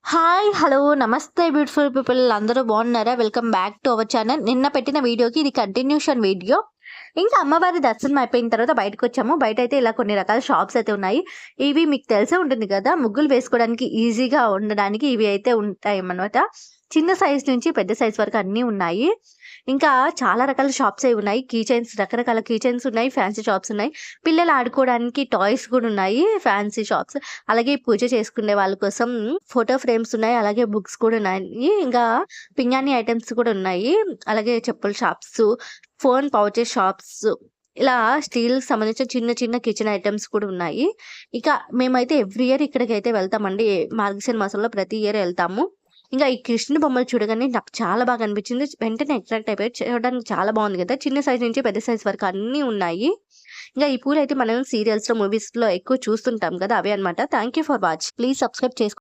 Hi! Hello! నమస్తే beautiful people అందరూ బాగున్నారా? Welcome back to our channel. నిన్న పెట్టిన వీడియోకి ఇది కంటిన్యూషన్ వీడియో. ఇంకా అమ్మవారి దర్శనం అయిపోయిన తర్వాత బయటకొచ్చాము. బయటైతే ఇలా కొన్ని రకాల షాప్స్ అయితే ఉన్నాయి. ఇవి మీకు తెలిసే ఉంటుంది కదా! ముగ్గులు వేసుకోవడానికి ఈజీగా ఉండడానికి ఇవి అయితే ఉంటాయన్నమాట. చిన్న సైజ్ నుంచి పెద్ద సైజ్ వరకు అన్నీ ఉన్నాయి. ఇంకా చాలా రకాల షాప్స్ అయి ఉన్నాయి. కీ చైన్స్ రకరకాల కీ చైన్స్ ఉన్నాయి. ఫ్యాన్సీ షాప్స్ ఉన్నాయి. పిల్లలు ఆడుకోవడానికి టాయ్స్ కూడా ఉన్నాయి. Fancy shops. అలాగే పూజ చేసుకునే వాళ్ళ కోసం ఫోటో ఫ్రేమ్స్ ఉన్నాయి. అలాగే బుక్స్ కూడా ఉన్నాయి. ఇంకా పింగాణి ఐటెమ్స్ కూడా ఉన్నాయి. అలాగే చెప్పుల షాప్స్, ఫోన్ పౌచెస్ షాప్స్ ఇలా స్టీల్‌కి సంబంధించిన చిన్న చిన్న కిచెన్ ఐటెమ్స్ కూడా ఉన్నాయి. ఇక మేమైతే ఎవ్రీ ఇయర్ ఇక్కడికైతే వెళ్తామండి. మార్గశిర మాసంలో ప్రతి ఇయర్ ఎళ్తాము. ఇంకా ఈ కృష్ణుడి బొమ్మలు చూడగానే నాకు చాలా బాగా అనిపించింది. వెంటనే అట్రాక్ట్ అయిపోయి చూడడానికి చాలా బాగుంది కదా! చిన్న సైజ్ నుంచి పెద్ద సైజ్ వరకు అన్నీ ఉన్నాయి. ఇంకా ఈ పూలైతే మనం సీరియల్స్‌లో, మూవీస్‌లో ఎక్కువ చూస్తుంటాం కదా! అవే అన్నమాట. Thank you for watch. Please subscribe చేసుకో